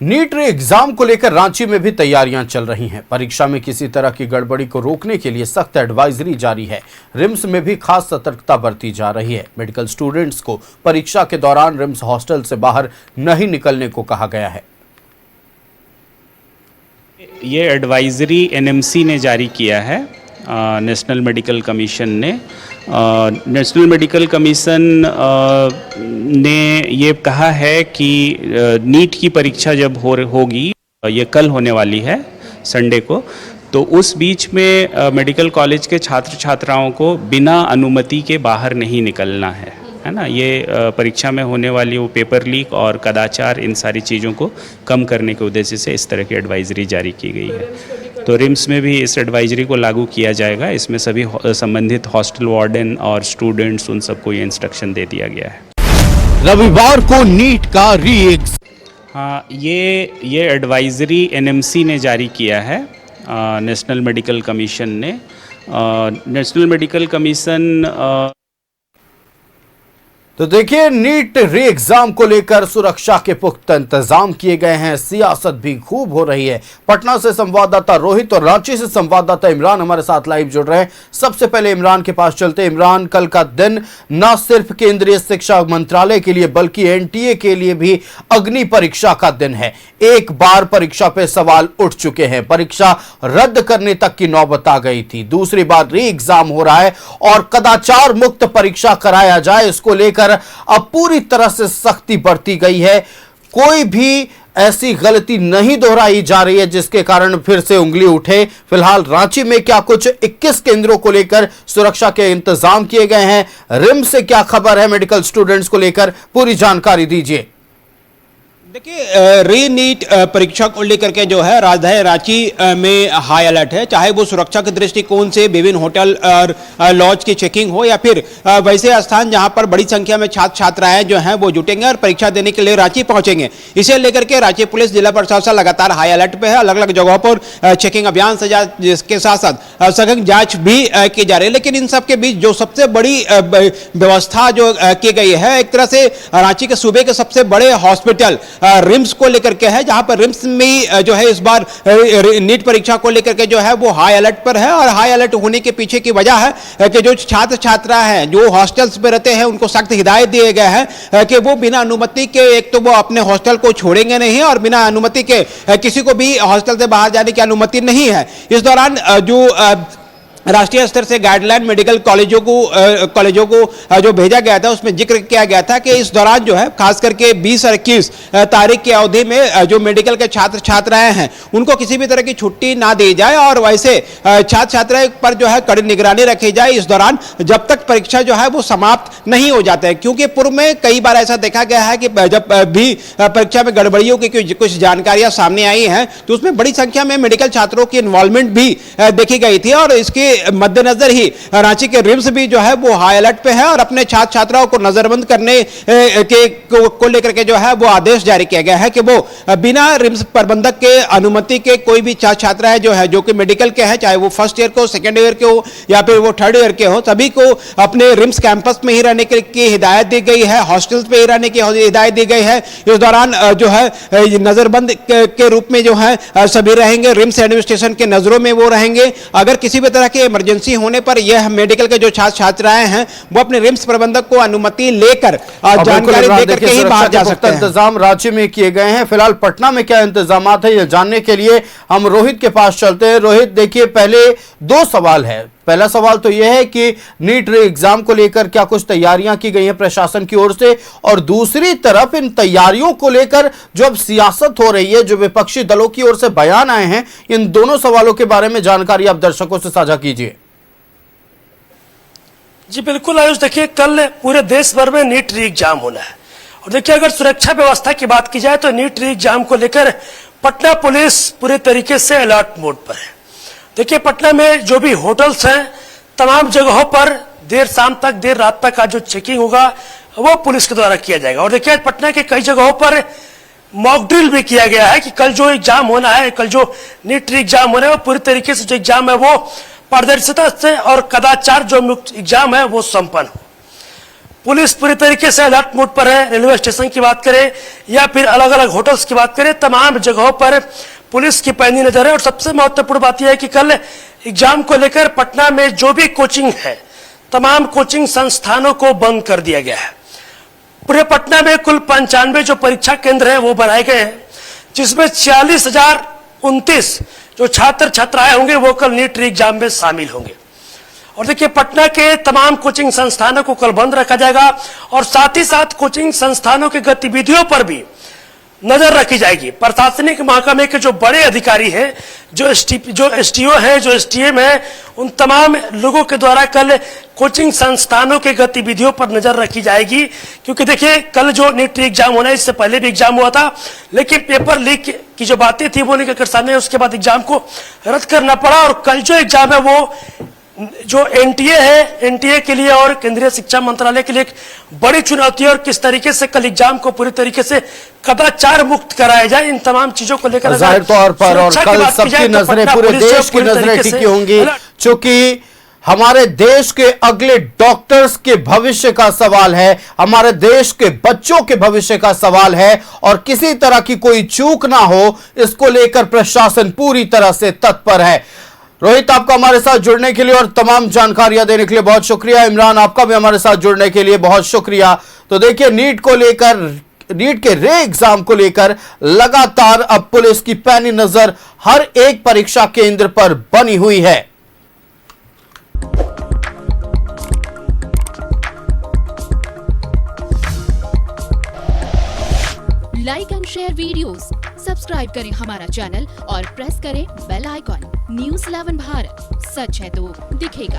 NEET exam को लेकर रांची में भी तैयारियां चल रही हैं। परीक्षा में किसी तरह की गड़बड़ी को रोकने के लिए सख्त एडवाइजरी जारी है। रिम्स में भी खास सतर्कता बरती जा रही है। मेडिकल स्टूडेंट्स को परीक्षा के दौरान रिम्स हॉस्टल से बाहर नहीं निकलने को कहा गया है। ये एडवाइजरी एनएमसी ने जारी किया है, नेशनल मेडिकल कमीशन ने। नेशनल मेडिकल कमीशन ने ये कहा है कि नीट की परीक्षा जब होगी, ये कल होने वाली है संडे को, तो उस बीच में मेडिकल कॉलेज के छात्र छात्राओं को बिना अनुमति के बाहर नहीं निकलना है ना। ये परीक्षा में होने वाली वो पेपर लीक और कदाचार, इन सारी चीज़ों को कम करने के उद्देश्य से इस तरह की एडवाइजरी जारी की गई है। तो रिम्स में भी इस एडवाइजरी को लागू किया जाएगा। इसमें सभी संबंधित हॉस्टल वार्डन और स्टूडेंट्स, उन सबको ये इंस्ट्रक्शन दे दिया गया है। रविवार को नीट का हाँ, ये एडवाइजरी एनएमसी ने जारी किया है, नेशनल मेडिकल कमीशन ने। नेशनल मेडिकल कमीशन तो देखिए, नीट री एग्जाम को लेकर सुरक्षा के पुख्ता इंतजाम किए गए हैं। सियासत भी खूब हो रही है। पटना से संवाददाता रोहित और रांची से संवाददाता इमरान हमारे साथ लाइव जुड़ रहे हैं। सबसे पहले इमरान के पास चलते हैं। इमरान, कल का दिन न सिर्फ केंद्रीय शिक्षा मंत्रालय के लिए बल्कि एनटीए के लिए भी अग्नि परीक्षा का दिन है। एक बार परीक्षा पे सवाल उठ चुके हैं, परीक्षा रद्द करने तक की नौबत आ गई थी। दूसरी बार री एग्जाम हो रहा है और कदाचार मुक्त परीक्षा कराया जाए, इसको लेकर अब पूरी तरह से सख्ती बरती गई है। कोई भी ऐसी गलती नहीं दोहराई जा रही है जिसके कारण फिर से उंगली उठे। फिलहाल रांची में क्या कुछ 21 केंद्रों को लेकर सुरक्षा के इंतजाम किए गए हैं? रिम्स से क्या खबर है मेडिकल स्टूडेंट्स को लेकर? पूरी जानकारी दीजिए। देखिए, री नीट परीक्षा को लेकर के जो है राजधानी रांची में हाई अलर्ट है। चाहे वो सुरक्षा के दृष्टिकोण से विभिन्न होटल और लॉज की चेकिंग हो या फिर वैसे स्थान जहां पर बड़ी संख्या में छात्र छात्राएं जो हैं वो जुटेंगे और परीक्षा देने के लिए रांची पहुंचेंगे। इसे लेकर के रांची पुलिस, जिला प्रशासन लगातार हाई अलर्ट पे है। अलग अलग जगहों पर चेकिंग अभियान से जिसके साथ साथ सघन जाँच भी की जा रही है। लेकिन इन सबके बीच जो सबसे बड़ी व्यवस्था जो की गई है, एक तरह से रांची के सूबे के सबसे बड़े हॉस्पिटल रिम्स को लेकर के है, जहां पर रिम्स में जो है इस बार नीट परीक्षा को लेकर के जो है वो हाई अलर्ट पर है। और हाई अलर्ट होने के पीछे की वजह है कि जो छात्र छात्रा हैं जो हॉस्टल्स में रहते हैं, उनको सख्त हिदायत दिए गए हैं कि वो बिना अनुमति के, एक तो वो अपने हॉस्टल को छोड़ेंगे नहीं और बिना अनुमति के किसी को भी हॉस्टल से बाहर जाने की अनुमति नहीं है। इस दौरान जो राष्ट्रीय स्तर से गाइडलाइन मेडिकल कॉलेजों को जो भेजा गया था, उसमें जिक्र किया गया था कि इस दौरान जो है खास करके 20 और 21 तारीख की अवधि में जो मेडिकल के छात्र छात्राएं हैं उनको किसी भी तरह की छुट्टी ना दी जाए और वैसे छात्र छात्राएं पर जो है कड़ी निगरानी रखी जाए इस दौरान, जब तक परीक्षा जो है वो समाप्त नहीं हो जाते हैं। क्योंकि पूर्व में कई बार ऐसा देखा गया है कि जब भी परीक्षा में गड़बड़ियों की कुछ जानकारियां सामने आई हैं तो उसमें बड़ी संख्या में मेडिकल छात्रों की इन्वॉल्वमेंट भी देखी गई थी। और इसके मद्देनजर ही रांची के रिम्स भी जो है वो हाई अलर्ट पे है और अपने छात्र छात्राओं को नजरबंद करने को लेकर के जो है वो आदेश जारी किया गया है कि वो बिना रिम्स प्रबंधक के अनुमति के कोई भी छात्र छात्राएं जो है, जो कि मेडिकल के हैं, चाहे वो फर्स्ट ईयर के हो, सेकेंड ईयर के हो या फिर वो थर्ड ईयर के हो, सभी को अपने रिम्स कैंपस में ही रहने की हिदायत दी गई है, हॉस्टल्स पे ही रहने की हिदायत दी गई है। इस दौरान जो है नजरबंद के रूप में जो है सभी रहेंगे, रिम्स एडमिनिस्ट्रेशन के नजरों में वो रहेंगे। अगर किसी भी तरह के इमरजेंसी होने पर यह मेडिकल के जो छात्र छात्राएं हैं वो अपने रिम्स प्रबंधक को अनुमति लेकर जानकारी देकर के ही बाहर जा सकते हैं। इंतजाम राज्य में किए गए हैं। फिलहाल पटना में क्या इंतजाम है ये जानने के लिए हम रोहित के पास चलते हैं। रोहित, देखिए, पहले दो सवाल है। पहला सवाल तो यह है कि नीट एग्जाम को लेकर क्या कुछ तैयारियां की गई हैं प्रशासन की ओर से, और दूसरी तरफ इन तैयारियों को लेकर जो अब सियासत हो रही है, जो विपक्षी दलों की ओर से बयान आए हैं, इन दोनों सवालों के बारे में जानकारी आप दर्शकों से साझा कीजिए। जी बिल्कुल आयुष, देखिए कल पूरे देश भर में नीट री एग्जाम होना है। और देखिए, अगर सुरक्षा व्यवस्था की बात की जाए तो नीट री एग्जाम को लेकर पटना पुलिस पूरे तरीके से अलर्ट मोड पर है। देखिए, पटना में जो भी होटल्स हैं, तमाम जगहों पर देर शाम तक, देर रात तक का जो चेकिंग होगा वो पुलिस के द्वारा किया जाएगा। और देखिए, पटना के कई जगहों पर मॉक ड्रिल भी किया गया है कि कल जो एग्जाम होना है, कल जो नीट री एग्जाम होना है, वो पूरी तरीके से जो एग्जाम है वो पारदर्शिता से और कदाचार जो मुक्त एग्जाम है वो संपन्न हो। पुलिस पूरी तरीके से अलर्ट मोड पर है। रेलवे स्टेशन की बात करें या फिर अलग अलग होटल्स की बात करें, तमाम जगहों पर पुलिस की पैनी नजर है। और सबसे महत्वपूर्ण बात यह है कि कल एग्जाम को लेकर पटना में जो भी कोचिंग है, तमाम कोचिंग संस्थानों को बंद कर दिया गया है। पूरे पटना में कुल 95 जो परीक्षा केंद्र है वो बनाए गए हैं, जिसमें 46,029 जो छात्र छात्राएं होंगे वो कल नीट री एग्जाम में शामिल होंगे। और देखिए, पटना के तमाम कोचिंग संस्थानों को कल बंद रखा जाएगा और साथ ही साथ कोचिंग संस्थानों की गतिविधियों पर भी नजर रखी जाएगी। प्रशासनिक महकमे के जो बड़े अधिकारी हैं, जो एसटीओ है, जो एसटीएम है, उन तमाम लोगों के द्वारा कल कोचिंग संस्थानों के गतिविधियों पर नजर रखी जाएगी। क्योंकि देखिए, कल जो नीट एग्जाम होना है, इससे पहले भी एग्जाम हुआ था, लेकिन पेपर लीक की जो बातें थी वो निकल कर सामने, उसके बाद एग्जाम को रद्द करना पड़ा। और कल जो एग्जाम है वो जो एनटीए है, एनटीए के लिए और केंद्रीय शिक्षा मंत्रालय के लिए एक बड़ी चुनौती है। और किस तरीके से कल एग्जाम को पूरी तरीके से कदाचार मुक्त कराया जाए, इन तमाम चीजों को लेकर जाहिर तौर पर और कल सबकी नजरें, पूरे देश की नजरें टिकी होंगी, क्योंकि हमारे देश के अगले डॉक्टर्स के भविष्य का सवाल है, हमारे देश के बच्चों के भविष्य का सवाल है। और किसी तरह की कोई चूक ना हो, इसको लेकर प्रशासन पूरी तरह से तत्पर है। रोहित, आपका हमारे साथ जुड़ने के लिए और तमाम जानकारियां देने के लिए बहुत शुक्रिया। इमरान, आपका भी हमारे साथ जुड़ने के लिए बहुत शुक्रिया। तो देखिए, नीट के रे एग्जाम को लेकर लगातार अब पुलिस की पैनी नजर हर एक परीक्षा केंद्र पर बनी हुई है। Like and share videos, subscribe करें हमारा चैनल और प्रेस करें बेल आइकॉन। न्यूज़ 11 भारत, सच है तो दिखेगा।